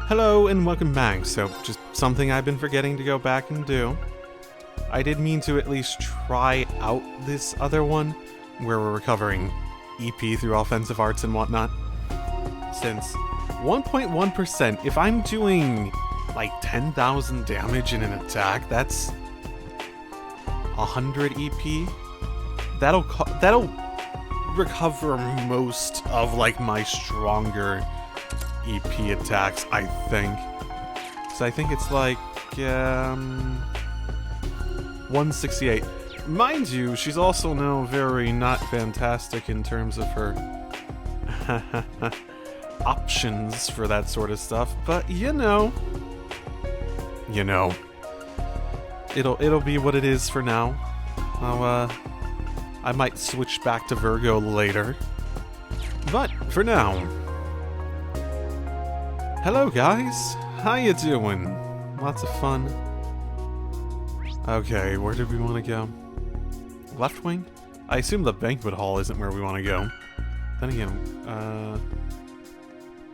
Hello and welcome back. So, just something I've been forgetting to go back and do. I did mean to at least try out this other one, where we're recovering EP through offensive arts and whatnot. Since 1.1%, if I'm doing like 10,000 damage in an attack, that's 100 EP. That'll recover most of like my stronger EP attacks, I think. So I think it's like 168. Mind you, she's also now very not fantastic in terms of her options for that sort of stuff, but you know, it'll be what it is for now. I might switch back to Virgo later, but for now, hello guys, how you doing? Lots of fun. Okay, where did we want to go? Left wing? I assume the banquet hall isn't where we want to go. Then again,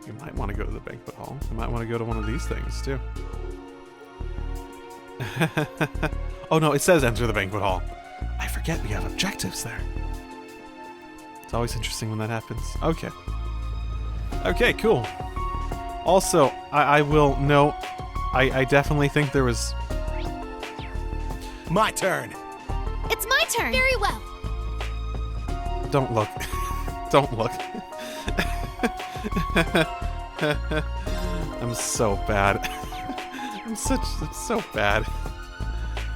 you might want to go to the banquet hall. You might want to go to one of these things, too. Oh no, it says enter the banquet hall. I forget we have objectives there. It's always interesting when that happens. Okay. Okay, cool. Also, I will note, I definitely think there was... My turn. It's my turn. Very well. Don't look. Don't look. I'm so bad. I'm so bad.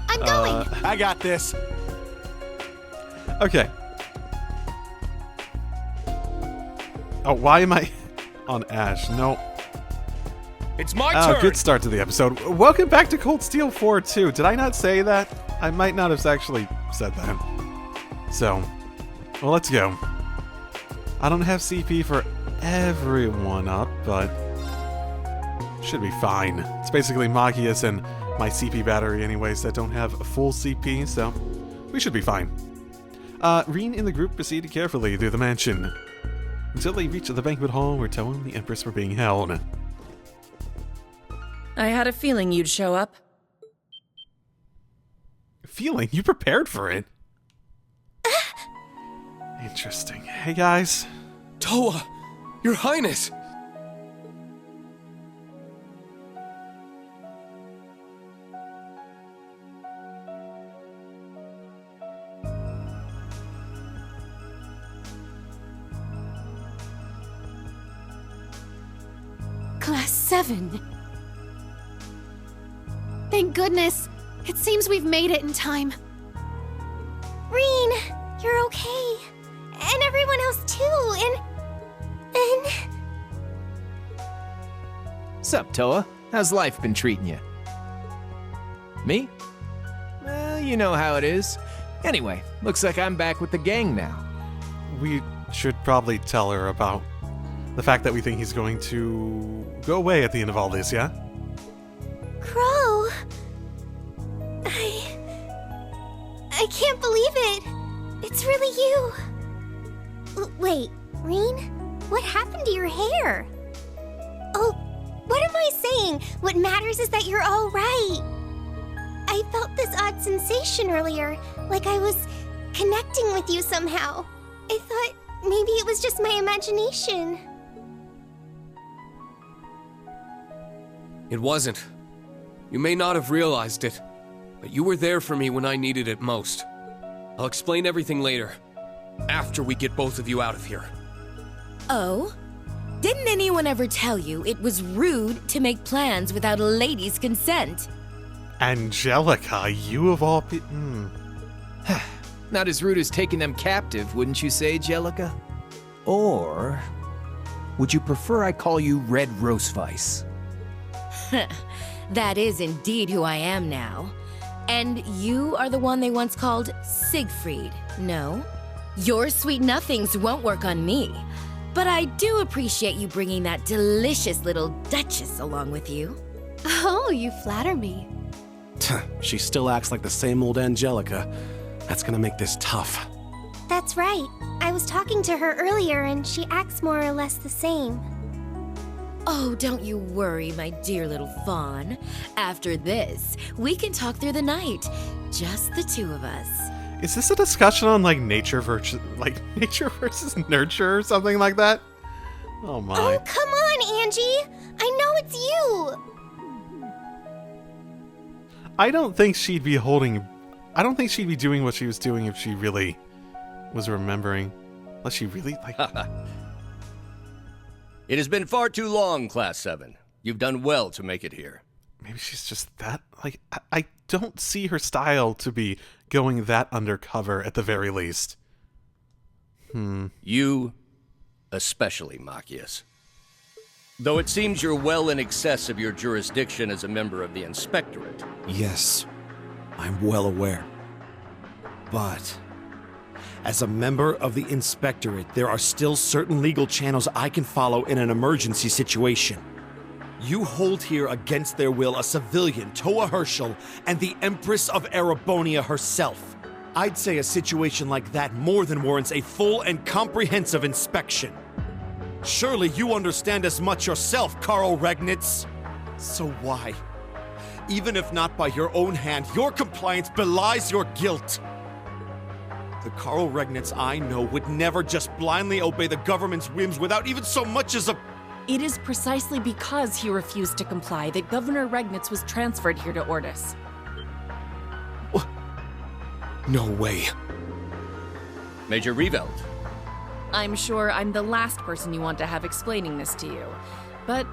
I'm going. I got this. Okay. Oh, why am I on Ash? No. It's my turn. Good start to the episode. Welcome back to Cold Steel 4 2. Did I not say that? I might not have actually said that. So, well, let's go. I don't have CP for everyone up, but should be fine. It's basically Magius and my CP battery anyways that don't have full CP, so we should be fine. Reen and the group proceeded carefully through the mansion until they reached the banquet hall where Toa and the Empress were being held. I had a feeling you'd show up. Feeling? You prepared for it? Interesting. Hey, guys. Toa, Your Highness! Class 7. Thank goodness. It seems we've made it in time. Reen, you're okay. And everyone else too, and... Sup, Toa? How's life been treating you? Me? Well, you know how it is. Anyway, looks like I'm back with the gang now. We should probably tell her about the fact that we think he's going to go away at the end of all this, yeah? Crow... I can't believe it. It's really you. Wait, Reen? What happened to your hair? Oh, what am I saying? What matters is that you're all right. I felt this odd sensation earlier, like I was connecting with you somehow. I thought maybe it was just my imagination. It wasn't. You may not have realized it, but you were there for me when I needed it most. I'll explain everything later, after we get both of you out of here. Oh? Didn't anyone ever tell you it was rude to make plans without a lady's consent? Angelica, you of all people... Not as rude as taking them captive, wouldn't you say, Jellica? Or would you prefer I call you Red Rosevice? That is indeed who I am now. And you are the one they once called Siegfried, no? Your sweet nothings won't work on me. But I do appreciate you bringing that delicious little Duchess along with you. Oh, you flatter me. She still acts like the same old Angelica. That's gonna make this tough. That's right. I was talking to her earlier and she acts more or less the same. Oh, don't you worry, my dear little fawn. After this, we can talk through the night. Just the two of us. Is this a discussion on like nature versus nurture or something like that? Oh my. Oh, come on, Angie! I know it's you! I don't think she'd be doing what she was doing if she really was remembering. Unless she really, like... It has been far too long, Class 7. You've done well to make it here. Maybe she's just that... Like, I don't see her style to be going that undercover at the very least. You, especially, Machias. Though it seems you're well in excess of your jurisdiction as a member of the Inspectorate. Yes, I'm well aware. But, as a member of the Inspectorate, there are still certain legal channels I can follow in an emergency situation. You hold here against their will a civilian, Toa Herschel, and the Empress of Erebonia herself. I'd say a situation like that more than warrants a full and comprehensive inspection. Surely you understand as much yourself, Karl Regnitz. So why? Even if not by your own hand, your compliance belies your guilt. The Karl Regnitz I know would never just blindly obey the government's whims without even so much as a... It is precisely because he refused to comply that Governor Regnitz was transferred here to Ordis. No way. Major Reveld. I'm sure I'm the last person you want to have explaining this to you, but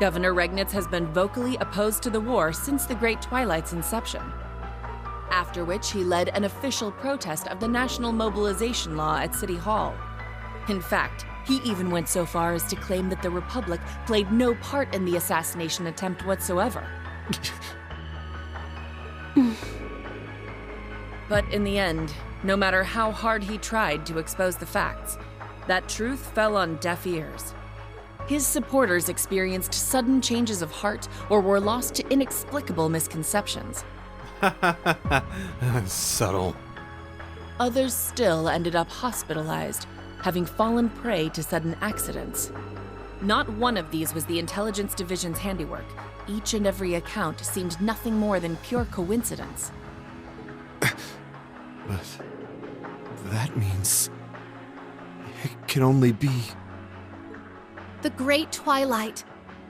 Governor Regnitz has been vocally opposed to the war since the Great Twilight's inception. After which he led an official protest of the National Mobilization Law at City Hall. In fact, he even went so far as to claim that the Republic played no part in the assassination attempt whatsoever. But in the end, no matter how hard he tried to expose the facts, that truth fell on deaf ears. His supporters experienced sudden changes of heart or were lost to inexplicable misconceptions. Subtle. Others still ended up hospitalized, having fallen prey to sudden accidents. Not one of these was the Intelligence Division's handiwork. Each and every account seemed nothing more than pure coincidence. But that means it can only be... The Great Twilight,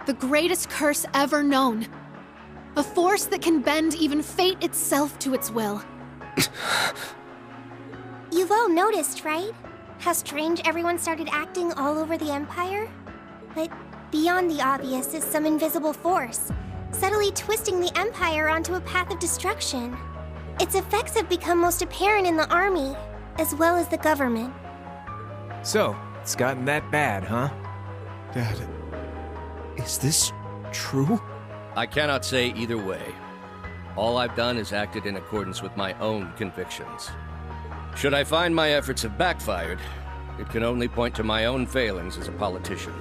the greatest curse ever known. A force that can bend even fate itself to its will. You've all noticed, right? How strange everyone started acting all over the Empire? But beyond the obvious is some invisible force, subtly twisting the Empire onto a path of destruction. Its effects have become most apparent in the army, as well as the government. So, it's gotten that bad, huh? Dad, is this true? I cannot say either way. All I've done is acted in accordance with my own convictions. Should I find my efforts have backfired, it can only point to my own failings as a politician.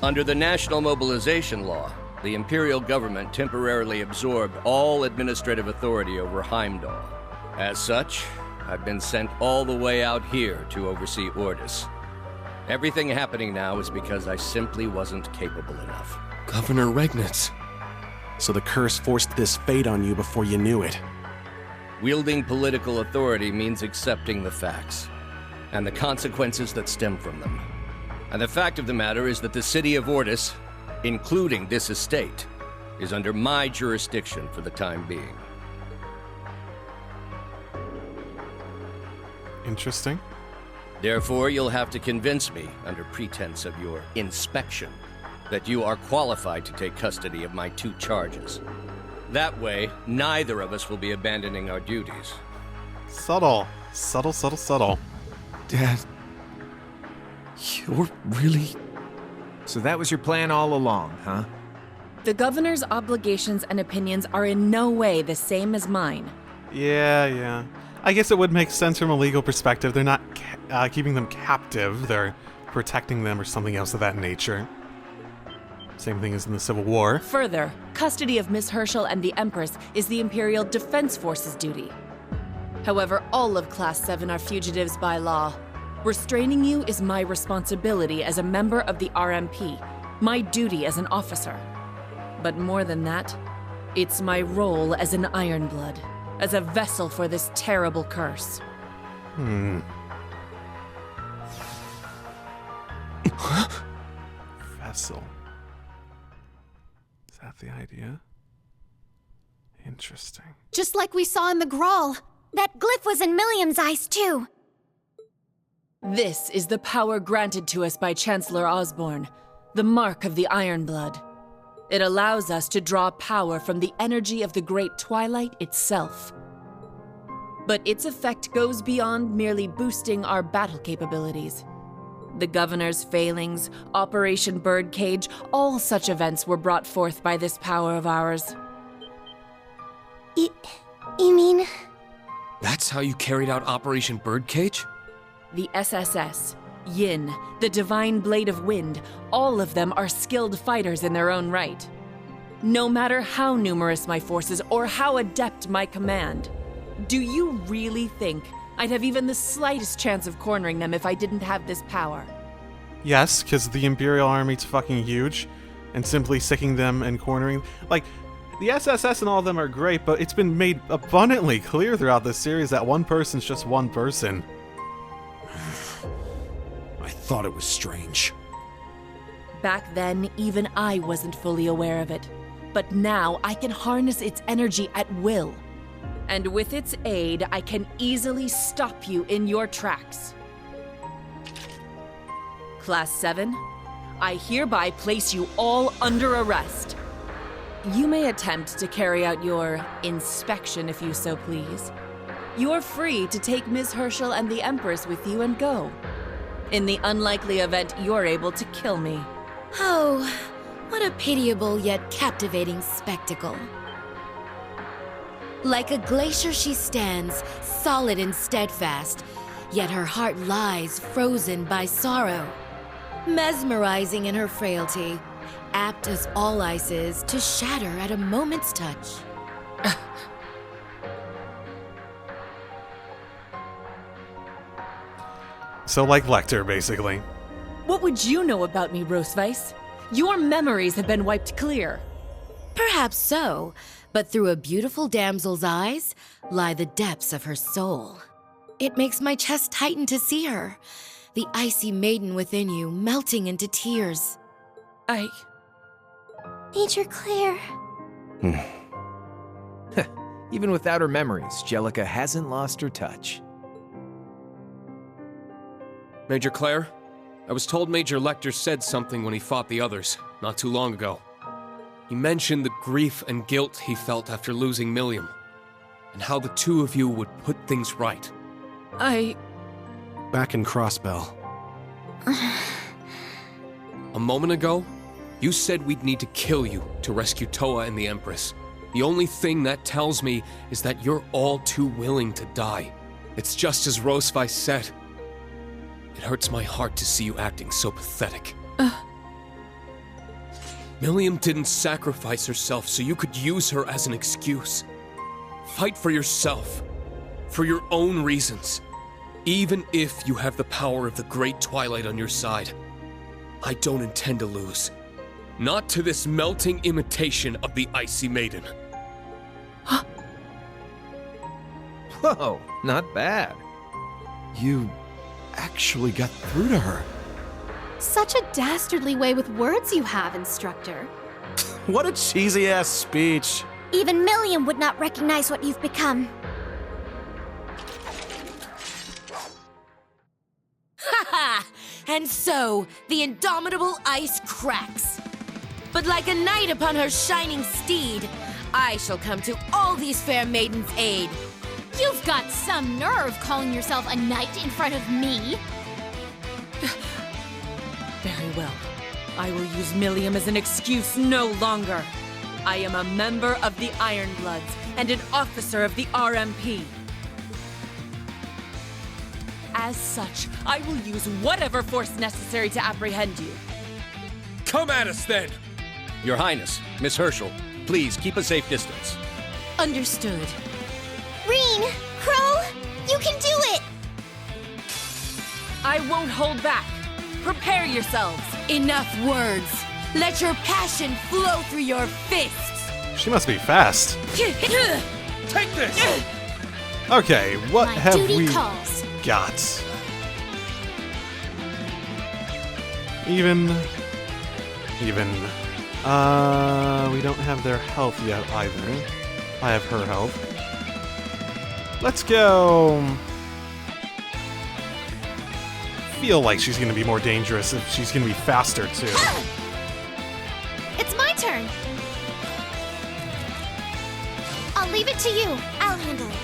Under the National Mobilization Law, the Imperial government temporarily absorbed all administrative authority over Heimdall. As such, I've been sent all the way out here to oversee Ordis. Everything happening now is because I simply wasn't capable enough. Governor Regnitz. So the curse forced this fate on you before you knew it. Wielding political authority means accepting the facts, and the consequences that stem from them. And the fact of the matter is that the city of Ordis, including this estate, is under my jurisdiction for the time being. Interesting. Therefore, you'll have to convince me, under pretense of your inspection, that you are qualified to take custody of my 2 charges. That way, neither of us will be abandoning our duties. Subtle. Subtle, subtle, subtle. Dad, you're really... So that was your plan all along, huh? The governor's obligations and opinions are in no way the same as mine. Yeah. I guess it would make sense from a legal perspective. They're not keeping them captive. They're protecting them or something else of that nature. Same thing as in the Civil War. Further, custody of Miss Herschel and the Empress is the Imperial Defense Force's duty. However, all of Class 7 are fugitives by law. Restraining you is my responsibility as a member of the RMP, my duty as an officer. But more than that, it's my role as an Ironblood, as a vessel for this terrible curse. Vessel. Is that the idea? Interesting. Just like we saw in the Grawl. That glyph was in Milliam's eyes, too. This is the power granted to us by Chancellor Osborne, the mark of the Ironblood. It allows us to draw power from the energy of the Great Twilight itself. But its effect goes beyond merely boosting our battle capabilities. The Governor's failings, Operation Birdcage, all such events were brought forth by this power of ours. You mean... That's how you carried out Operation Birdcage? The SSS, Yin, the Divine Blade of Wind, all of them are skilled fighters in their own right. No matter how numerous my forces or how adept my command, do you really think I'd have even the slightest chance of cornering them if I didn't have this power? Yes, because the Imperial Army's fucking huge, and simply sicking them and cornering... Like, the SSS and all of them are great, but it's been made abundantly clear throughout this series that one person's just one person. I thought it was strange. Back then, even I wasn't fully aware of it. But now I can harness its energy at will. And with its aid, I can easily stop you in your tracks. Class 7, I hereby place you all under arrest. You may attempt to carry out your inspection if you so please. You're free to take Ms. Herschel and the Empress with you and go. In the unlikely event you're able to kill me. Oh, what a pitiable yet captivating spectacle. Like a glacier she stands, solid and steadfast, yet her heart lies frozen by sorrow. Mesmerizing in her frailty, apt as all ice is to shatter at a moment's touch. So like Lecter, basically. What would you know about me, Roseweiss? Your memories have been wiped clear. Perhaps so, but through a beautiful damsel's eyes lie the depths of her soul. It makes my chest tighten to see her, the icy maiden within you melting into tears. Major Claire. Even without her memories, Jellica hasn't lost her touch. Major Claire, I was told Major Lecter said something when he fought the others, not too long ago. He mentioned the grief and guilt he felt after losing Milliam, and how the two of you would put things right. Back in Crossbell. A moment ago, you said we'd need to kill you to rescue Toa and the Empress. The only thing that tells me is that you're all too willing to die. It's just as Roseweiss said. It hurts my heart to see you acting so pathetic. Milliam didn't sacrifice herself so you could use her as an excuse. Fight for yourself, for your own reasons. Even if you have the power of the Great Twilight on your side, I don't intend to lose. Not to this melting imitation of the Icy Maiden. Whoa, not bad. You actually got through to her. Such a dastardly way with words you have, Instructor. What a cheesy-ass speech. Even Milliam would not recognize what you've become. Ha! And so, the indomitable ice cracks. But like a knight upon her shining steed, I shall come to all these fair maidens' aid. You've got some nerve calling yourself a knight in front of me. Very well. I will use Milliam as an excuse no longer. I am a member of the Ironbloods and an officer of the RMP. As such, I will use whatever force necessary to apprehend you. Come at us then! Your Highness, Miss Herschel, please keep a safe distance. Understood. Reen! Crow! You can do it! I won't hold back. Prepare yourselves. Enough words. Let your passion flow through your fists. She must be fast. Take this! Okay, what My have duty we calls. got? Even. We don't have their health yet either. I have her health. Let's go. Feel like she's gonna be more dangerous if she's gonna be faster too. It's my turn. I'll leave it to you. I'll handle it.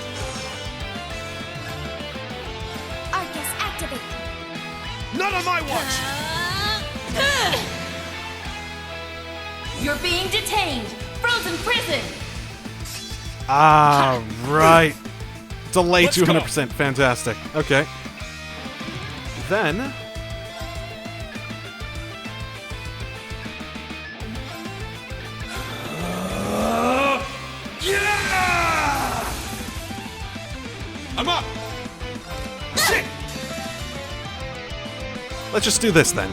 Arcus, activate. Not on my watch! You're being detained. Frozen prison. Ah, right. Delay Let's go. 200%. Fantastic. Okay. Then. Yeah! I'm up! Shit! Let's just do this then.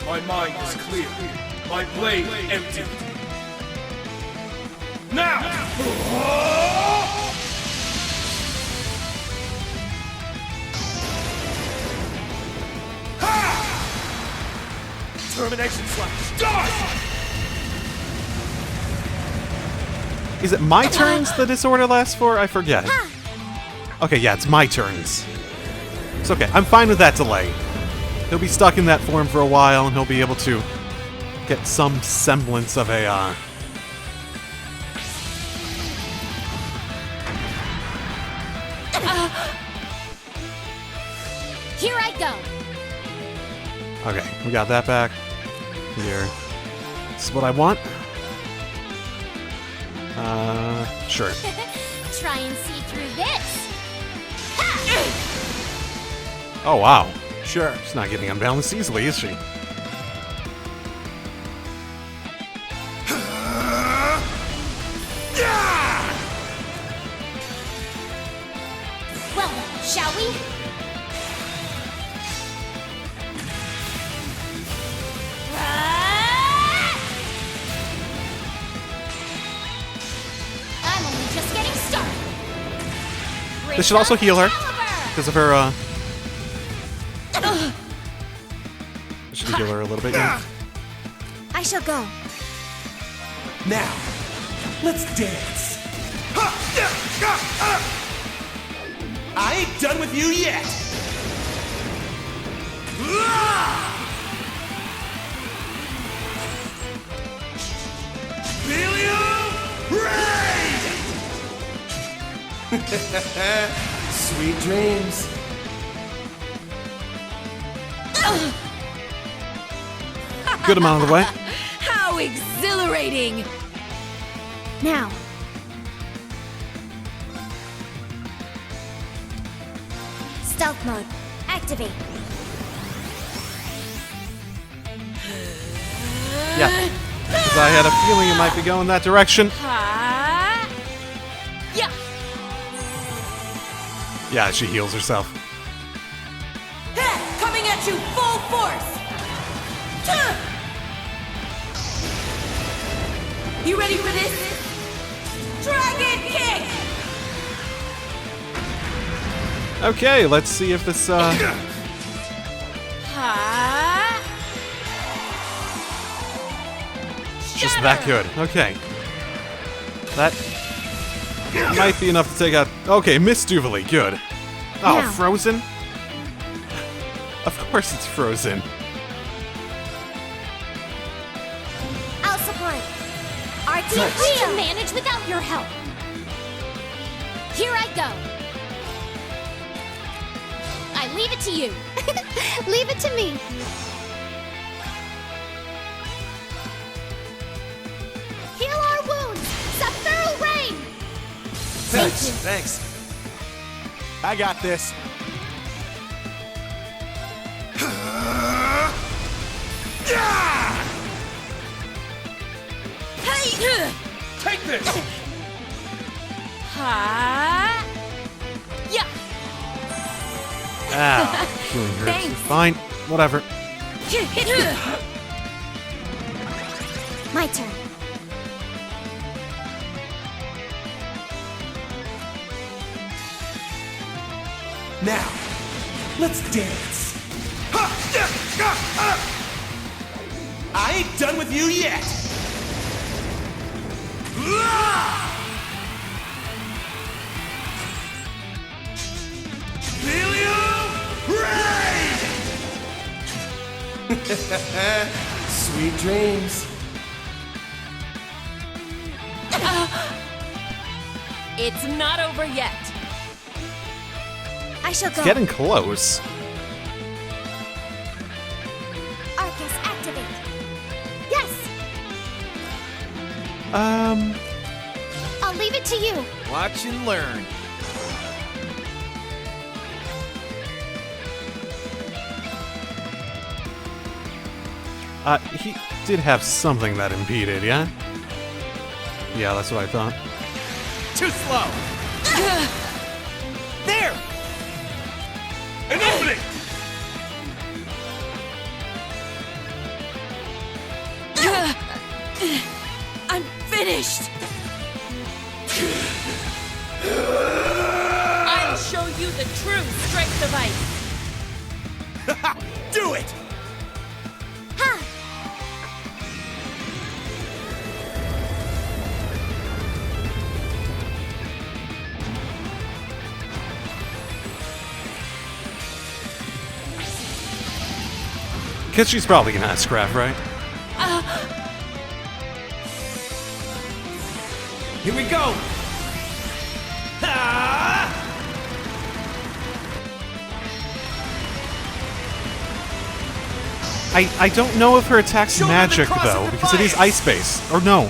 My mind is clear. My blade empty. Now! Termination slash. Die! Is it my turns the disorder lasts for? I forget. Okay, yeah, it's my turns. It's okay. I'm fine with that delay. He'll be stuck in that form for a while, and he'll be able to get some semblance of a, Here I go. Okay, we got that back. Here. This is what I want. Sure. Try and see through this. Oh, wow. Sure. She's not getting unbalanced easily, is she? Well, shall we? I'm only just getting started. This should also heal her. Because of her, This should heal her a little bit, yeah. I shall go. Now, let's dance. I ain't done with you yet. Sweet dreams. Good amount of the way. How exhilarating! Now. Stealth mode. Activate. Yeah. Because I had a feeling it might be going that direction. Yeah. Yeah, she heals herself. Coming at you full force. You ready for this? Dragon kick. Okay, let's see if this, just that good. Okay. That might be enough to take out... Okay, Miss Duvalie, good. Oh, Now. frozen? Of course it's frozen. I'll support. Our team can manage without your help. Here I go. I leave it to you. Leave it to me. Heal our wounds. Sephiral rain. Thanks. I got this. Take this! Yeah. Ah, healing hurts. Thanks. Fine, whatever. My turn. Now, let's dance. I ain't done with you yet. Sweet dreams. It's not over yet. I shall go. Getting close. Arcus, activate. Yes! I'll leave it to you. Watch and learn. He did have something that impeded, yeah? Yeah, that's what I thought. Too slow. There. An opening! I'm finished! I'll show you the true strength of ice. Do it! Ha! Because she's probably gonna ask Scrap, right? Here we go! I don't know if her attack's Show them the magic, cross though, of because it is defiance. ice-based. Or no.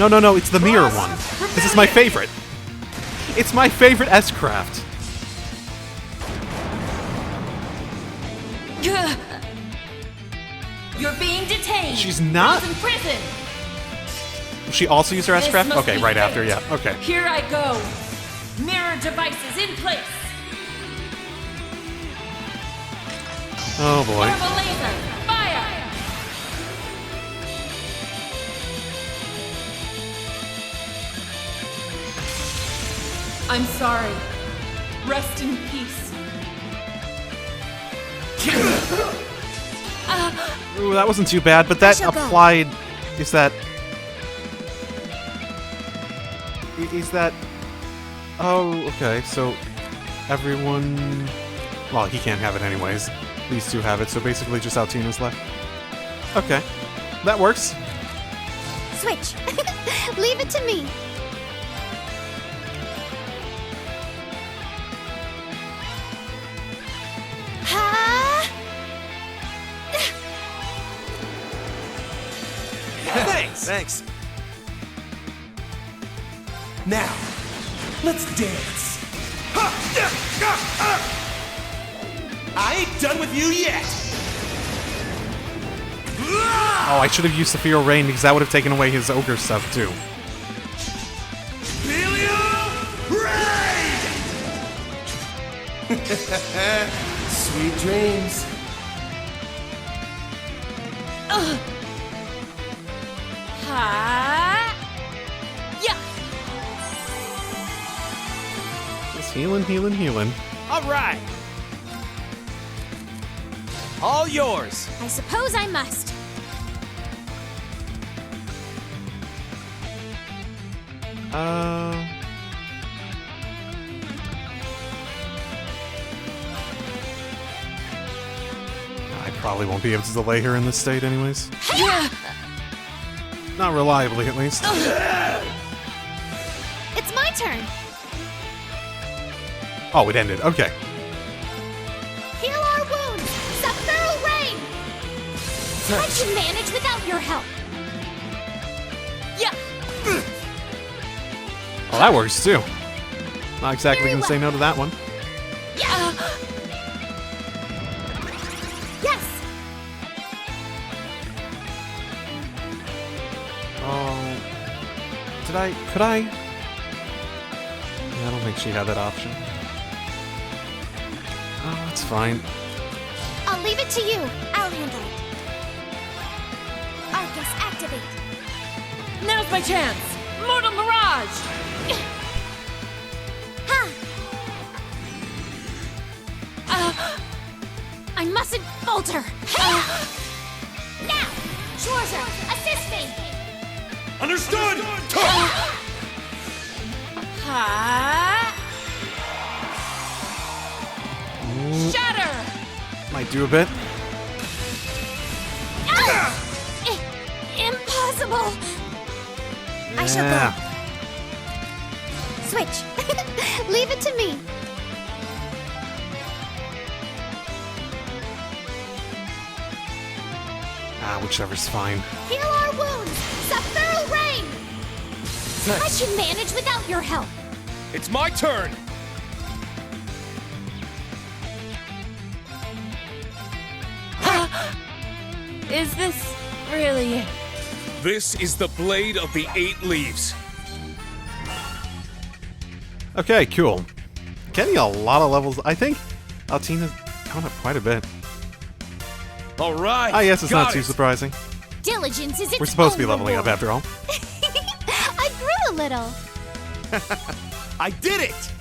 No, it's the mirror Cross one. This is my favorite. It's my favorite S-Craft. You're being detained. She's not? In prison. She also used her This S-Craft? must Okay, be right fate. after, yeah. Okay. Here I go. Mirror devices in place. Oh, boy. Orbital laser, fire. I'm sorry. Rest in peace. Ooh, that wasn't too bad, but that shall go. applied... Is that... Is that... Oh, okay, so... Everyone... Well, he can't have it anyways. These two have it, so basically just Altina's left. Okay. That works. Switch. Leave it to me. Ha! Thanks. Now, let's dance. I ain't done with you yet. Oh, I should have used Sophia Rain because that would have taken away his ogre stuff, too. Sweet dreams. Ha! Yeah. Just healing. All right. All yours. I suppose I must. I probably won't be able to delay her in this state anyways. Yeah. Not reliably, at least. It's my turn. Oh, it ended. Okay. Heal our wounds. Subferal rain. I can manage without your help. Yeah. Well, that works, too. Not exactly Very gonna say no to that one. Yeah. Yes. Oh. Could I? Yeah, I don't think she had that option. Oh, that's fine. I'll leave it to you. I'll handle it. Arcus, activate. Now's my chance! Mortal Mirage! I mustn't falter! Now! Schwarzer, assist me! Understood! Shatter! Might do a bit. Impossible! I shall Yeah. go. Switch. Leave it to me. Whichever's fine. Heal our wounds! Subferal rain! I should manage without your help. It's my turn! Is this really it? This is the Blade of the Eight Leaves. Okay, cool. Getting a lot of levels. I think Altina's gone up quite a bit. All right. I guess it's got not too it. surprising. Diligence is its We're supposed to be own leveling up reward. after all. I grew a little. I did it!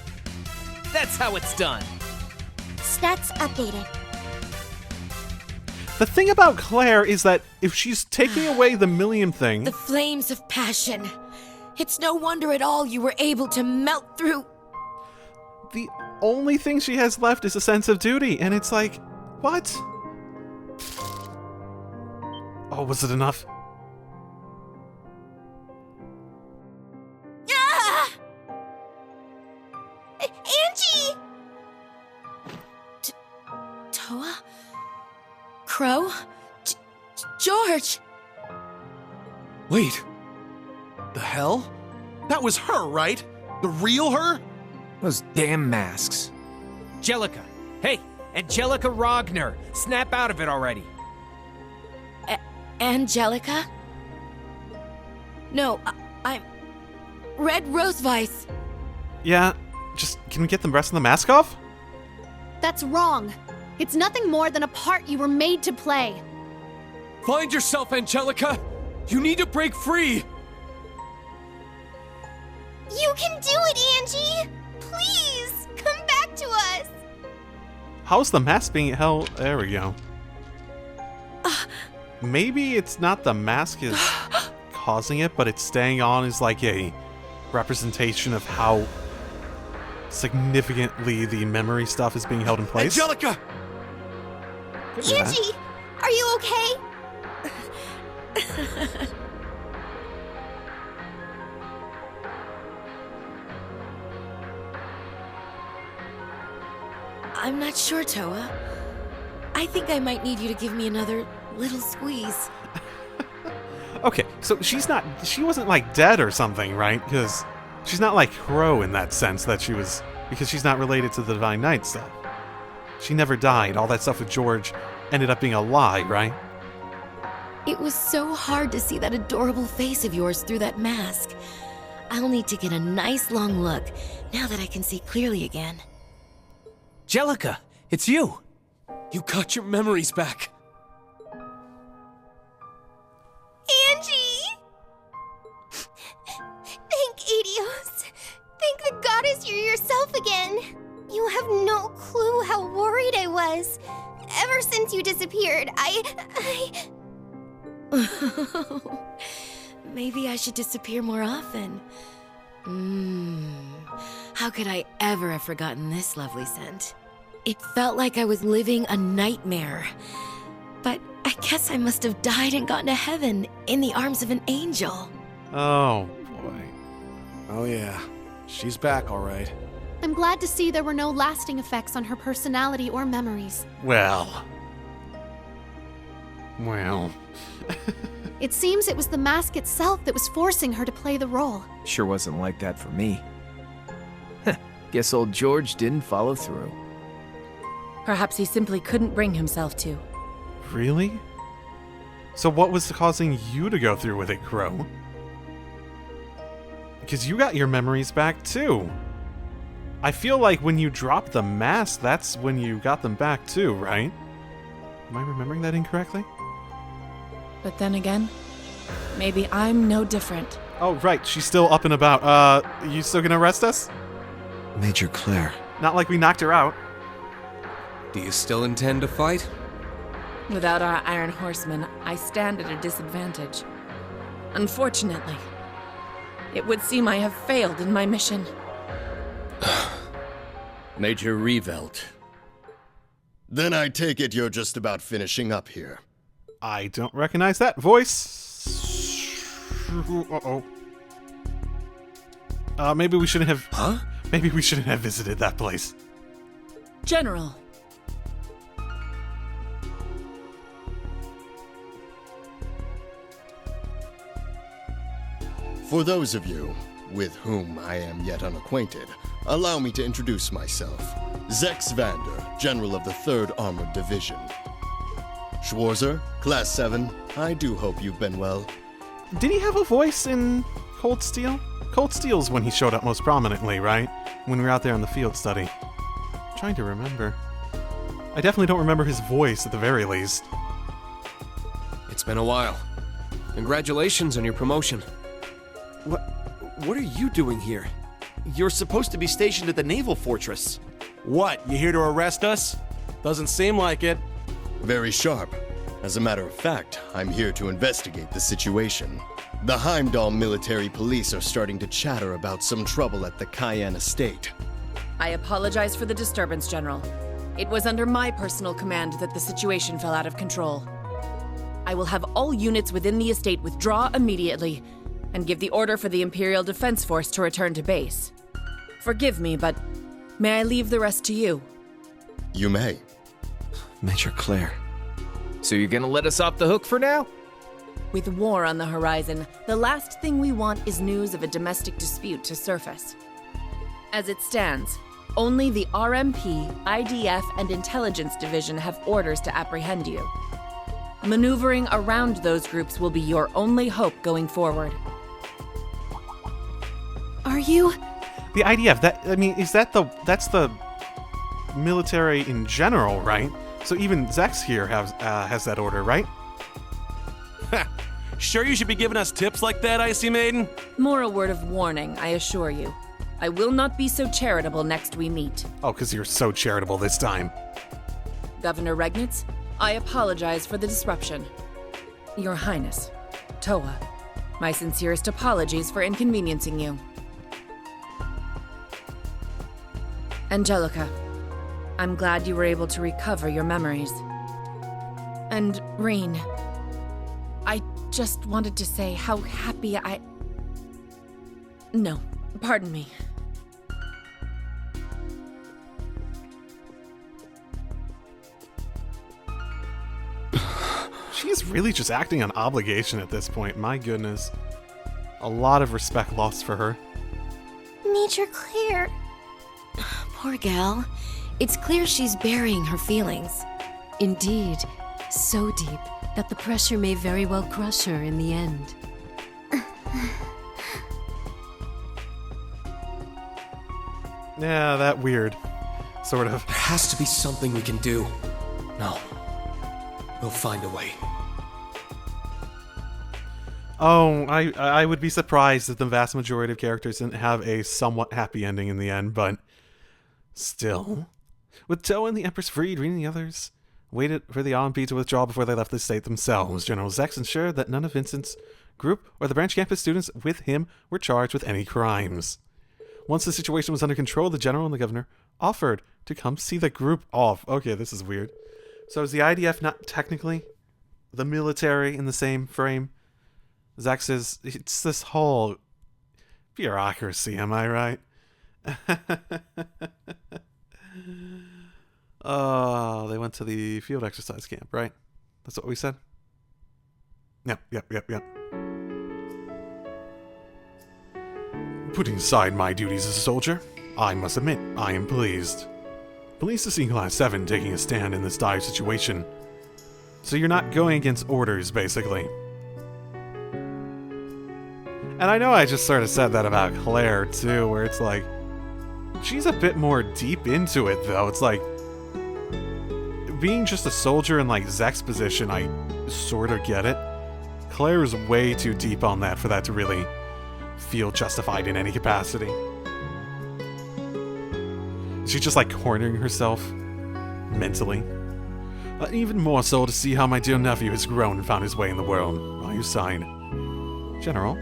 That's how it's done. Stats updated. The thing about Claire is that if she's taking away the Millium thing, The flames of passion. It's no wonder at all you were able to melt through. the only thing she has left is a sense of duty, and it's like, what? Oh, was it enough? Ah! Angie! Toa? Crow? George! Wait. The hell? That was her, right? The real her? Those damn masks. Angelica! Hey, Angelica Rogner! Snap out of it already! Angelica? No, I'm... Red Roseweiss. Yeah, just can we get the rest of the mask off? That's wrong. It's nothing more than a part you were made to play. Find yourself, Angelica! You need to break free! You can do it, Angie! Please, come back to us! How's the mask being held? There we go. Maybe it's not the mask is causing it, but it's staying on as like a representation of how significantly the memory stuff is being held in place. Angelica! Could be that. Angie, are you okay? I'm not sure, Toa. I think I might need you to give me another little squeeze. Okay, so she wasn't like dead or something, right? Because she's not like Crow in that sense that she was, because she's not related to the Divine Knight stuff. She never died. All that stuff with George ended up being a lie, right? It was so hard to see that adorable face of yours through that mask. I'll need to get a nice long look now that I can see clearly again. Angelica, it's you! You got your memories back. Angie! Thank Adios. Thank the goddess you're yourself again. You have no clue how worried I was. Ever since you disappeared, I... Maybe I should disappear more often. How could I ever have forgotten this lovely scent? It felt like I was living a nightmare. But I guess I must have died and gone to heaven in the arms of an angel. Oh, boy. Oh yeah, she's back all right. I'm glad to see there were no lasting effects on her personality or memories. Well. It seems it was the mask itself that was forcing her to play the role. Sure wasn't like that for me. Guess old George didn't follow through. Perhaps he simply couldn't bring himself to. Really? So what was causing you to go through with it, Crow? Because you got your memories back too. I feel like when you dropped the mask, that's when you got them back too, right? Am I remembering that incorrectly? But then again, Maybe I'm no different. Oh, right, she's still up and about. You still gonna arrest us? Major Claire. Not like we knocked her out. Do you still intend to fight? Without our Iron Horsemen, I stand at a disadvantage. Unfortunately, it would seem I have failed in my mission. Major Revelt. Then I take it you're just about finishing up here. I don't recognize that voice. Uh-oh. Maybe we shouldn't have... Huh? Maybe we shouldn't have visited that place. General. For those of you with whom I am yet unacquainted, allow me to introduce myself. Zex Vander, General of the 3rd Armored Division. Schwarzer, Class 7, I do hope you've been well. Did he have a voice in Cold Steel? Cold Steel's when he showed up most prominently, right? When we were out there on the field study. I'm trying to remember. I definitely don't remember his voice at the very least. It's been a while. Congratulations on your promotion. What are you doing here? You're supposed to be stationed at the Naval Fortress. What, you here to arrest us? Doesn't seem like it. Very sharp. As a matter of fact, I'm here to investigate the situation. The Heimdall military police are starting to chatter about some trouble at the Cayenne estate. I apologize for the disturbance, General. It was under my personal command that the situation fell out of control. I will have all units within the estate withdraw immediately and give the order for the Imperial Defense Force to return to base. Forgive me, but may I leave the rest to you? You may. Major Claire. So you're gonna let us off the hook for now? With war on the horizon, the last thing we want is news of a domestic dispute to surface. As it stands, only the RMP, IDF, and Intelligence Division have orders to apprehend you. Maneuvering around those groups will be your only hope going forward. Are you? The IDF, that's the military in general, right? So even Zex here has that order, right? Sure you should be giving us tips like that, Icy Maiden? More a word of warning, I assure you. I will not be so charitable next we meet. Oh, because you're so charitable this time. Governor Regnitz, I apologize for the disruption. Your Highness, Toa, my sincerest apologies for inconveniencing you. Angelica, I'm glad you were able to recover your memories. And Reen, I just wanted to say how happy No, pardon me. She's really just acting on obligation at this point. My goodness. A lot of respect lost for her. Major Claire. Poor gal. It's clear she's burying her feelings. Indeed, so deep that the pressure may very well crush her in the end. Yeah, that weird. Sort of. There has to be something we can do. No. We'll find a way. Oh, I would be surprised if the vast majority of characters didn't have a somewhat happy ending in the end, but still. With Toa and the Empress freed, Reen and the others waited for the RMP to withdraw before they left the state themselves. General Zex ensured that none of Vincent's group or the branch campus students with him were charged with any crimes. Once the situation was under control, the general and the governor offered to come see the group off. Okay, this is weird. So is the IDF not technically the military in the same frame? Zex is... It's this whole bureaucracy, am I right? Oh, they went to the field exercise camp, right? That's what we said? Yep. Putting aside my duties as a soldier, I must admit I am pleased. Pleased to see Class 7 taking a stand in this dire situation. So you're not going against orders, basically. And I know I just sort of said that about Claire, too, where it's like, she's a bit more deep into it, though. It's like, being just a soldier in, like, Zek's position, I sort of get it. Claire is way too deep on that for that to really feel justified in any capacity. She's just like cornering herself mentally. Even more so to see how my dear nephew has grown and found his way in the world. By your side. General.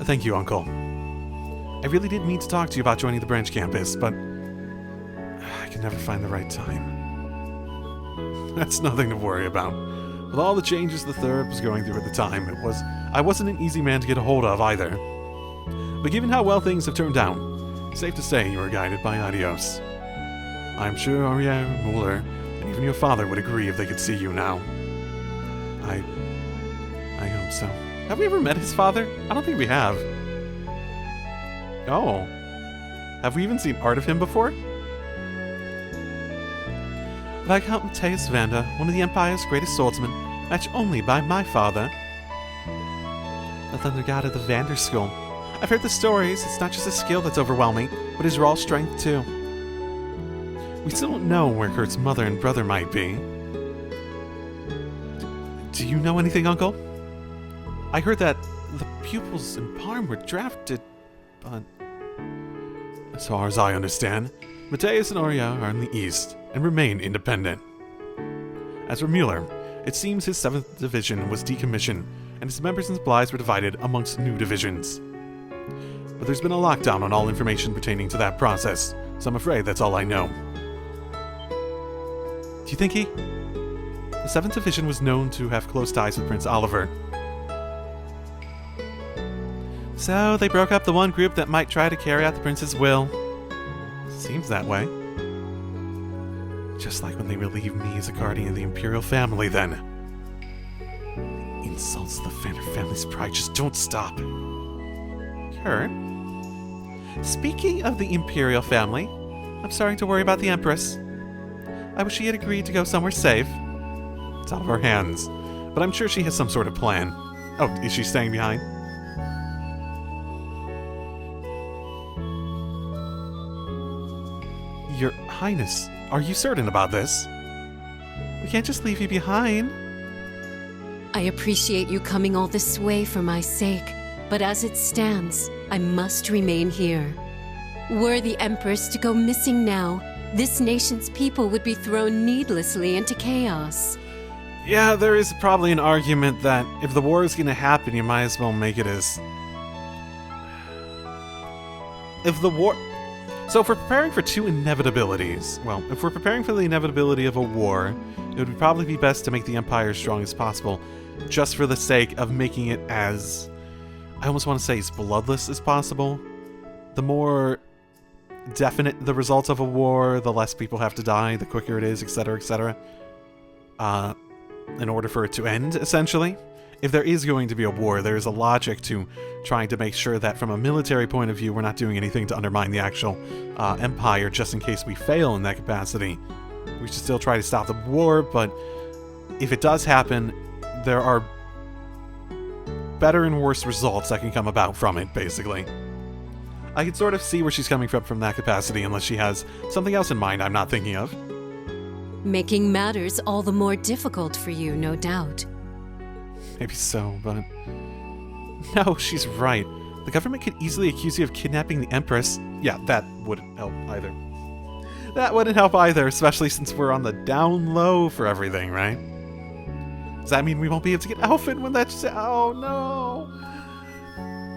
Thank you, Uncle. I really did mean to talk to you about joining the branch campus, but I can never find the right time. That's nothing to worry about. With all the changes the Third was going through at the time, I wasn't an easy man to get a hold of either. But given how well things have turned out, safe to say you are guided by Adios. I'm sure Arya, Mueller, and even your father would agree if they could see you now. I hope so. Have we ever met his father? I don't think we have. Oh. Have we even seen art of him before? Viscount Mateus Vanda, one of the Empire's greatest swordsmen, matched only by my father. The Thunder God of the Vander School. I've heard the stories. It's not just his skill that's overwhelming, but his raw strength too. We still don't know where Kurt's mother and brother might be. Do you know anything, Uncle? I heard that the pupils in Parm were drafted, but as far as I understand, Mateus and Arya are in the east and remain independent. As for Mueller, it seems his 7th Division was decommissioned and his members and supplies were divided amongst new divisions. But there's been a lockdown on all information pertaining to that process, so I'm afraid that's all I know. Do you think he... The 7th Division was known to have close ties with Prince Oliver. So they broke up the one group that might try to carry out the prince's will. Seems that way. Just like when they relieved me as a guardian of the Imperial family, then. Insults to the Vander family's pride just don't stop. Kurt? Speaking of the Imperial family, I'm starting to worry about the Empress. I wish she had agreed to go somewhere safe. It's out of our hands, but I'm sure she has some sort of plan. Oh, is she staying behind? Your Highness, are you certain about this? We can't just leave you behind. I appreciate you coming all this way for my sake, but as it stands, I must remain here. Were the Empress to go missing now, this nation's people would be thrown needlessly into chaos. Yeah, there is probably an argument that if the war is going to happen, you might as well make it as... So if we're preparing for two inevitabilities, well, if we're preparing for the inevitability of a war, it would probably be best to make the Empire as strong as possible, just for the sake of making it as, I almost want to say, as bloodless as possible. The more definite the results of a war, the less people have to die, the quicker it is, etc., etc. In order for it to end, essentially. If there is going to be a war, there is a logic to trying to make sure that from a military point of view, we're not doing anything to undermine the actual empire, just in case we fail in that capacity. We should still try to stop the war, but if it does happen, there are better and worse results that can come about from it, basically. I can sort of see where she's coming from that capacity, unless she has something else in mind I'm not thinking of. Making matters all the more difficult for you, no doubt. Maybe so, but... No, she's right. The government could easily accuse you of kidnapping the Empress. Yeah, that wouldn't help either. That wouldn't help either, especially since we're on the down low for everything, right? Does that mean we won't be able to get Alfred when that's... Oh, no!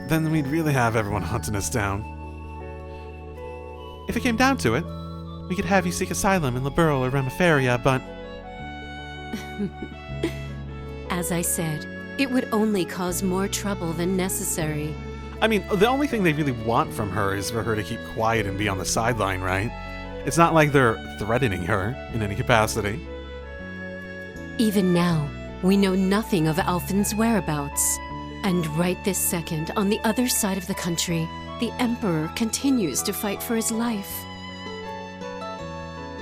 Then we'd really have everyone hunting us down. If it came down to it, we could have you seek asylum in Liberl or Remiferia, but... As I said, it would only cause more trouble than necessary. I mean, the only thing they really want from her is for her to keep quiet and be on the sideline, right? It's not like they're threatening her in any capacity. Even now, we know nothing of Alfin's whereabouts. And right this second, on the other side of the country, the Emperor continues to fight for his life.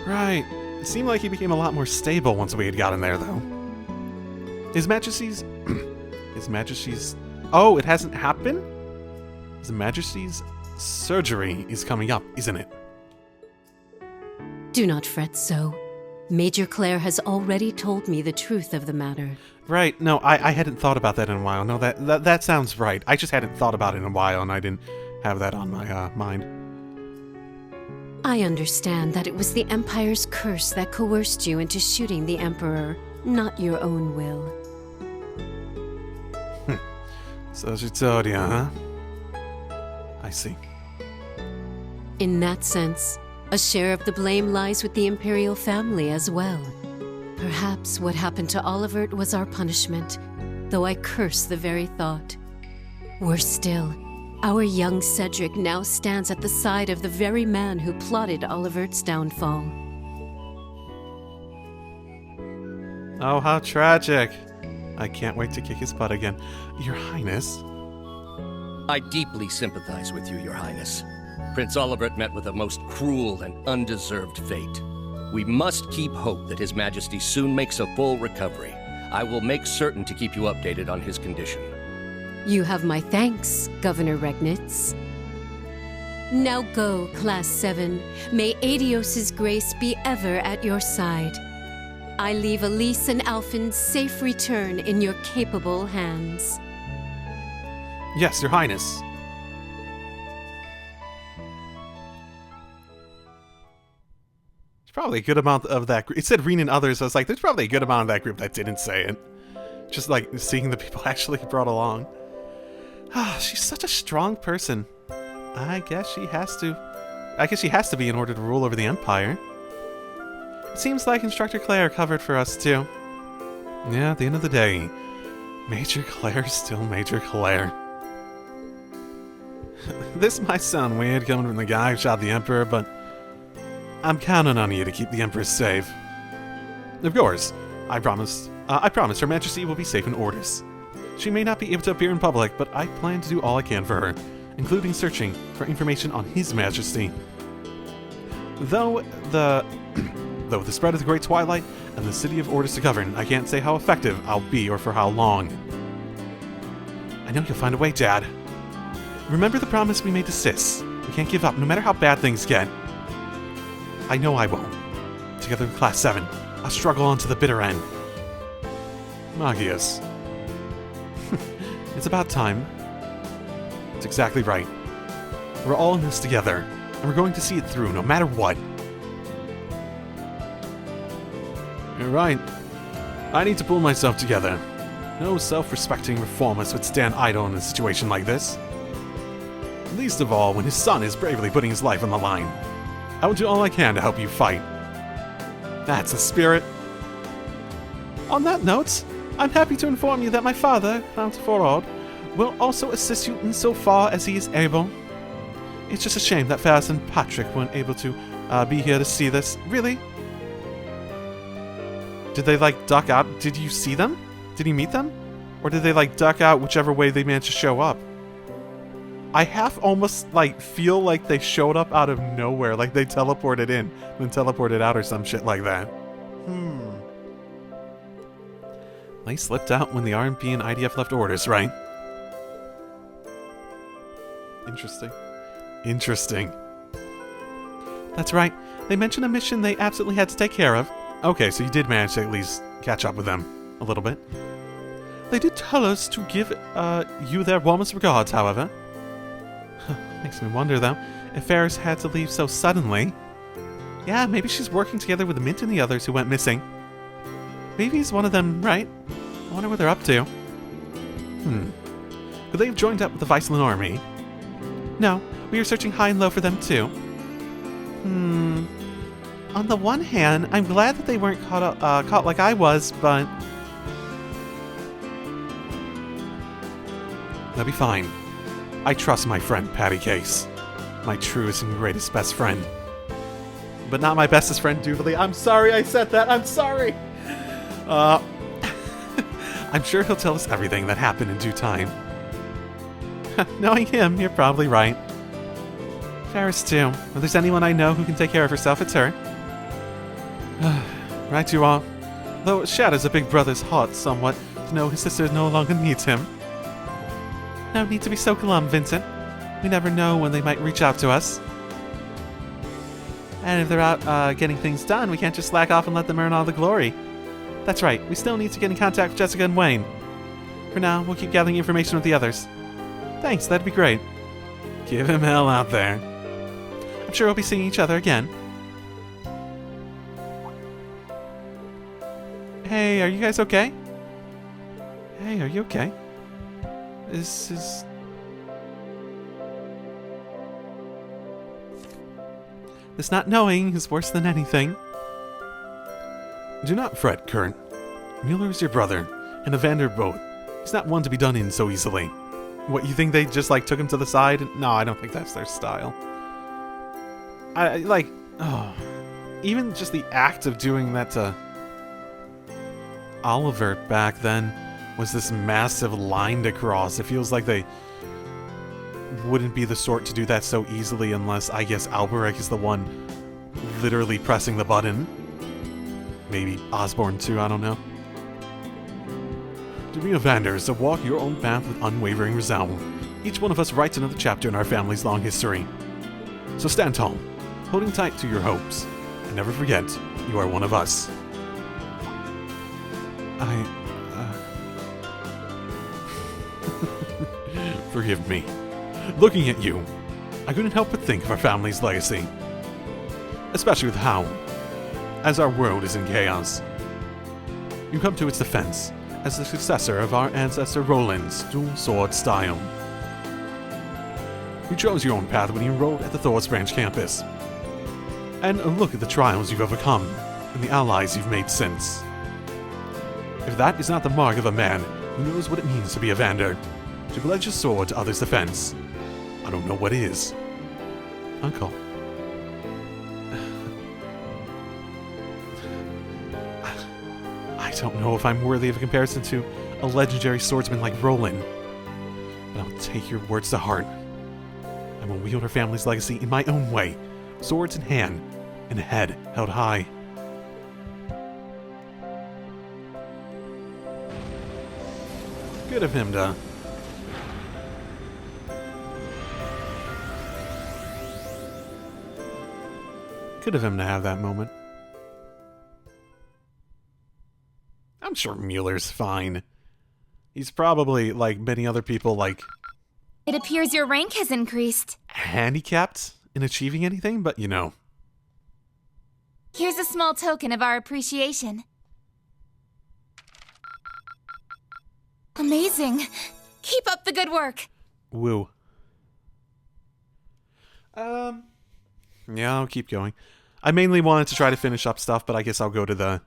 Right. It seemed like he became a lot more stable once we had gotten there, though. His Majesty's... Oh, it hasn't happened? His Majesty's surgery is coming up, isn't it? Do not fret so. Major Claire has already told me the truth of the matter. Right. No, I hadn't thought about that in a while. No, that sounds right. I just hadn't thought about it in a while, and I didn't have that on my mind. I understand that it was the Empire's curse that coerced you into shooting the Emperor, not your own will. So she told you, huh? I see. In that sense, a share of the blame lies with the Imperial family as well. Perhaps what happened to Olivert was our punishment, though I curse the very thought. Worse still, our young Cedric now stands at the side of the very man who plotted Olivert's downfall. Oh, how tragic. I can't wait to kick his butt again. Your Highness. I deeply sympathize with you, Your Highness. Prince Olivert met with a most cruel and undeserved fate. We must keep hope that His Majesty soon makes a full recovery. I will make certain to keep you updated on his condition. You have my thanks, Governor Regnitz. Now go, Class 7. May Adios's grace be ever at your side. I leave Elise and Alphin's safe return in your capable hands. Yes, Your Highness. There's probably a good amount of that group. It said Reen and others. I was like, there's probably a good amount of that group that didn't say it. Just like seeing the people actually brought along. She's such a strong person. I guess she has to be in order to rule over the Empire. It seems like Instructor Claire covered for us too. Yeah, at the end of the day, Major Claire's still Major Claire. This might sound weird coming from the guy who shot the Emperor, but I'm counting on you to keep the Empress safe. Of course, I promise Her Majesty will be safe in orders. She may not be able to appear in public, but I plan to do all I can for her, including searching for information on His Majesty. Though the spread of the Great Twilight and the City of Orders to govern, I can't say how effective I'll be or for how long. I know you'll find a way, Dad. Remember the promise we made to Sis. We can't give up, no matter how bad things get. I know I won't. Together with Class 7, I'll struggle on to the bitter end. Magius. It's about time. It's exactly right. We're all in this together, and we're going to see it through no matter what. You're right. I need to pull myself together. No self-respecting reformist would stand idle in a situation like this. Least of all when his son is bravely putting his life on the line. I will do all I can to help you fight. That's the spirit. On that note, I'm happy to inform you that my father, Count Forod, will also assist you insofar as he is able. It's just a shame that Ferris and Patrick weren't able to be here to see this. Really? Did they, duck out? Did you see them? Did you meet them? Or did they, duck out whichever way they managed to show up? I half almost, feel like they showed up out of nowhere. Like they teleported in, then teleported out or some shit like that. They slipped out when the RMP and IDF left orders, right? Interesting. That's right. They mentioned a mission they absolutely had to take care of. Okay, so you did manage to at least catch up with them a little bit. They did tell us to give you their warmest regards, however. Makes me wonder, though, if Ferris had to leave so suddenly. Yeah, maybe she's working together with Mint and the others who went missing. Maybe he's one of them, right? I wonder what they're up to. Could they have joined up with the Viceland army? No, we were searching high and low for them, too. On the one hand, I'm glad that they weren't caught like I was, but... They'll be fine. I trust my friend, Patty Case. My truest and greatest best friend. But not my bestest friend, Doodly. I'm sorry I said that. I'm sorry. I'm sure he'll tell us everything that happened in due time. Knowing him, you're probably right. Ferris, too. If there's anyone I know who can take care of herself, it's her. Right you are. Though it shatters a big brother's heart somewhat to know his sister no longer needs him. No need to be so glum, Vincent. We never know when they might reach out to us. And if they're out getting things done, we can't just slack off and let them earn all the glory. That's right, we still need to get in contact with Jessica and Wayne. For now, we'll keep gathering information with the others. Thanks, that'd be great. Give him hell out there. I'm sure we'll be seeing each other again. Hey, are you guys okay? Hey, are you okay? This not knowing is worse than anything. Do not fret, Kurt. Mueller is your brother, and Evander both. He's not one to be done in so easily. What, you think they just, like, took him to the side? No, I don't think that's their style. Even just the act of doing that to Oliver back then was this massive line to cross. It feels like they wouldn't be the sort to do that so easily unless, I guess, Alberic is the one literally pressing the button. Maybe Osborne too, I don't know. To be Evander is to walk your own path with unwavering resolve. Each one of us writes another chapter in our family's long history. So stand tall, holding tight to your hopes, and never forget, you are one of us. Forgive me. Looking at you, I couldn't help but think of our family's legacy. Especially with how, as our world is in chaos, you come to its defense as the successor of our ancestor Roland's dual sword style. You chose your own path when you enrolled at the Thor's Branch campus. And look at the trials you've overcome and the allies you've made since. If that is not the mark of a man who knows what it means to be Evander, to pledge his sword to others' defense, I don't know what is. Uncle. I don't know if I'm worthy of a comparison to a legendary swordsman like Roland, but I'll take your words to heart. I will wield our family's legacy in my own way, swords in hand, and a head held high. Good of him to... Good of him to have that moment. I'm sure Mueller's fine. He's probably, like many other people, like... It appears your rank has increased. Handicapped in achieving anything, but you know. Here's a small token of our appreciation. Amazing. Keep up the good work. Woo. Yeah, I'll keep going. I mainly wanted to try to finish up stuff, but I guess I'll go to the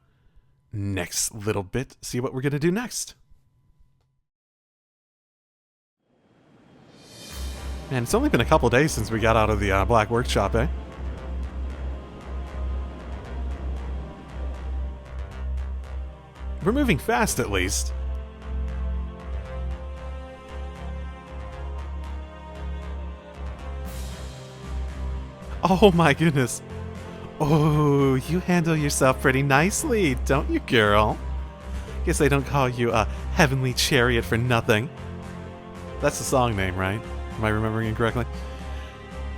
next little bit, see what we're gonna do next. Man, it's only been a couple days since we got out of the Black Workshop, eh? We're moving fast, at least. Oh my goodness. Oh, you handle yourself pretty nicely, don't you, girl? Guess they don't call you a heavenly chariot for nothing. That's the song name, right? Am I remembering it correctly?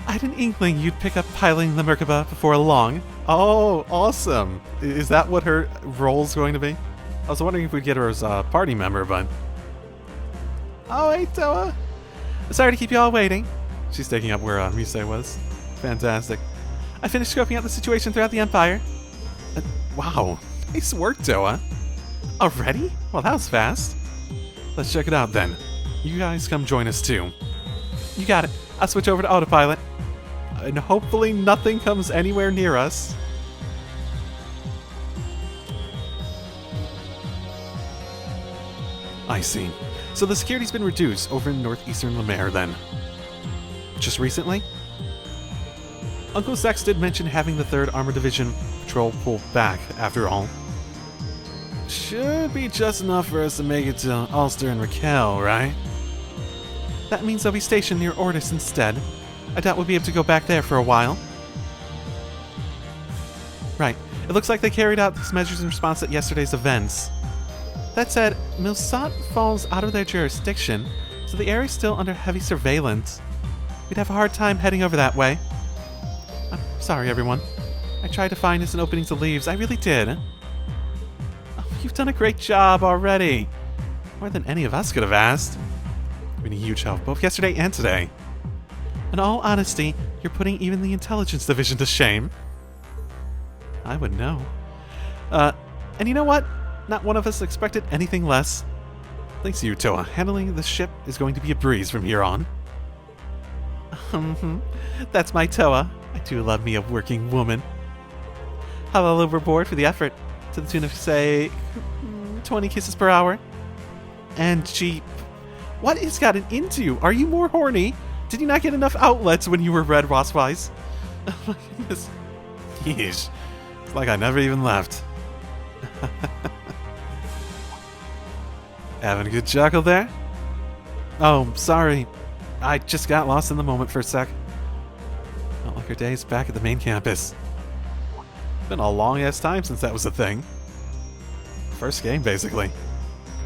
I had an inkling you'd pick up piloting the Merkaba before long. Oh, awesome. Is that what her role's going to be? I was wondering if we'd get her as a party member, but... Oh, hey, Toa. Sorry to keep you all waiting. She's taking up where Mise was. Fantastic. I finished scoping out the situation throughout the Empire. Wow. Nice work, Toa. Already? Well, that was fast. Let's check it out, then. You guys come join us, too. You got it. I'll switch over to autopilot. And hopefully nothing comes anywhere near us. I see. So the security's been reduced over in northeastern Lemaire, then. Just recently? Uncle Sex did mention having the 3rd Armored Division patrol pulled back, after all. Should be just enough for us to make it to Ulster and Raquel, right? That means they'll be stationed near Ortis instead. I doubt we'll be able to go back there for a while. Right. It looks like they carried out these measures in response to yesterday's events. That said, Milsat falls out of their jurisdiction, so the area's still under heavy surveillance. We'd have a hard time heading over that way. I'm sorry, everyone. I tried to find us an opening to leave. I really did. Oh, you've done a great job already. More than any of us could have asked. You've been a huge help both yesterday and today. In all honesty, you're putting even the intelligence division to shame. I would know. And you know what? Not one of us expected anything less. Thanks to you, Toa. Handling the ship is going to be a breeze from here on. That's my Toa. I do love me a working woman. How all overboard for the effort, to the tune of, say, 20 kisses per hour. And she... What has gotten into you? Are you more horny? Did you not get enough outlets when you were Red Rosswise? Oh my goodness. Yeesh. It's like I never even left. Having a good chuckle there? Oh, sorry. I just got lost in the moment for a sec. Felt like our days back at the main campus. Been a long-ass time since that was a thing. First game, basically.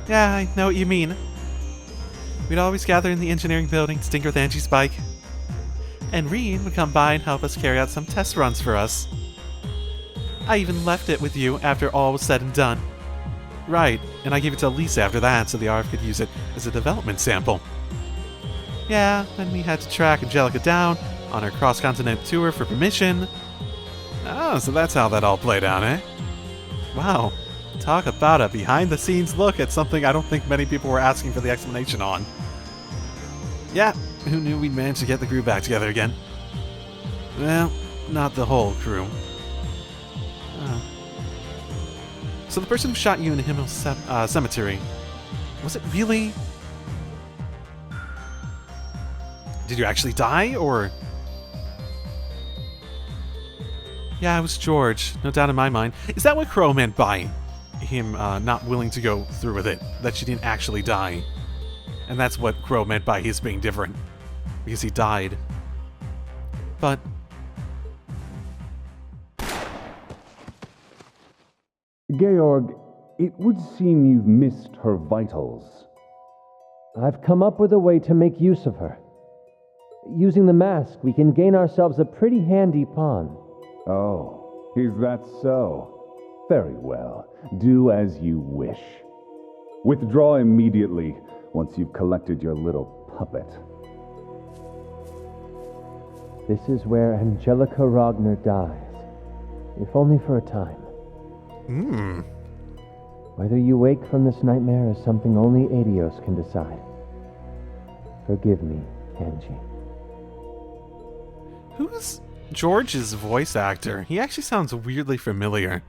Yeah, I know what you mean. We'd always gather in the engineering building to tinker with Angie's bike. And Reen would come by and help us carry out some test runs for us. I even left it with you after all was said and done. Right, and I gave it to Lisa after that so the RF could use it as a development sample. Yeah, then we had to track Angelica down on her cross-continent tour for permission. Oh, so that's how that all played out, eh? Wow, talk about a behind-the-scenes look at something I don't think many people were asking for the explanation on. Yeah, who knew we'd manage to get the crew back together again? Well, not the whole crew. So the person who shot you in the Himmel Cemetery, was it really... Did you actually die, or... Yeah, it was George, no doubt in my mind. Is that what Crow meant by him not willing to go through with it? That she didn't actually die? And that's what Crow meant by his being different. Because he died. But... Georg, it would seem you've missed her vitals. I've come up with a way to make use of her. Using the mask, we can gain ourselves a pretty handy pawn. Oh, is that so? Very well. Do as you wish. Withdraw immediately once you've collected your little puppet. This is where Angelica Ragnar dies. If only for a time. Whether you wake from this nightmare is something only Adios can decide. Forgive me, Angie. Who's George's voice actor? He actually sounds weirdly familiar.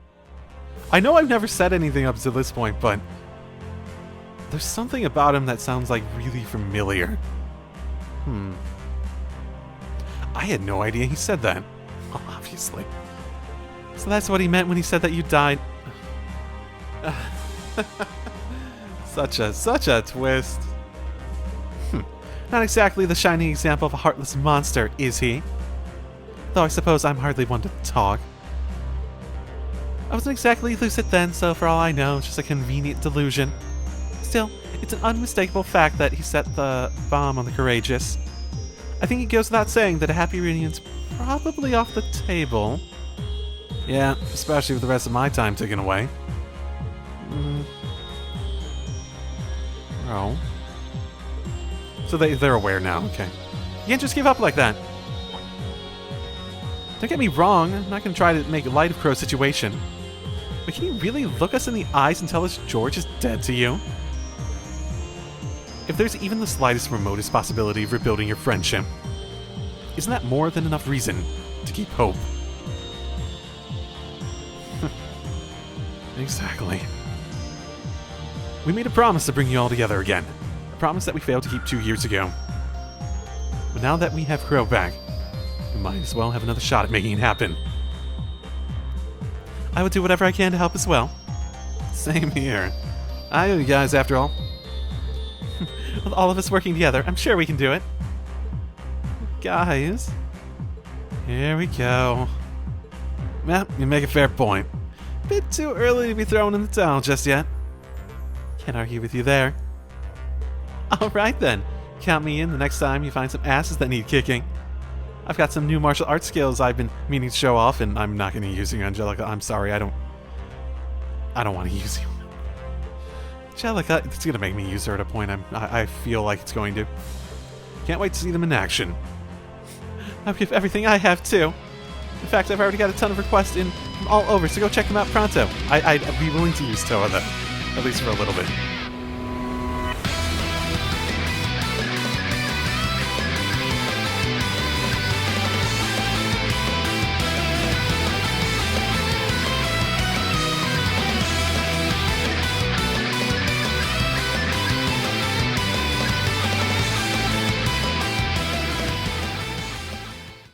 I know I've never said anything up to this point, but there's something about him that sounds like really familiar. I had no idea he said that. Well, obviously. So that's what he meant when he said that you died. Such a twist. Not exactly the shining example of a heartless monster, is he? Though I suppose I'm hardly one to talk. I wasn't exactly lucid then, so for all I know, it's just a convenient delusion. Still, it's an unmistakable fact that he set the bomb on the Courageous. I think it goes without saying that a happy reunion's probably off the table. Yeah, especially with the rest of my time taken away. Oh. So they're aware now, okay. You can't just give up like that. Don't get me wrong, I'm not going to try to make light of Crow's situation. But can you really look us in the eyes and tell us George is dead to you? If there's even the slightest remotest possibility of rebuilding your friendship, isn't that more than enough reason to keep hope? Exactly. We made a promise to bring you all together again. A promise that we failed to keep 2 years ago. But now that we have Crow back, we might as well have another shot at making it happen. I would do whatever I can to help as well. Same here. I owe you guys, after all. With all of us working together, I'm sure we can do it. Guys. Here we go. Well, you make a fair point. Bit too early to be thrown in the towel just yet. Can't argue with you there. Alright then. Count me in the next time you find some asses that need kicking. I've got some new martial arts skills I've been meaning to show off, and I'm not going to use you, Angelica. I'm sorry, I don't want to use you. Jellica, it's gonna make me use her at a point. I feel like it's going to. Can't wait to see them in action. I'll give everything I have too. In fact, I've already got a ton of requests in from all over, so go check them out pronto. I'd be willing to use Toa though, at least for a little bit.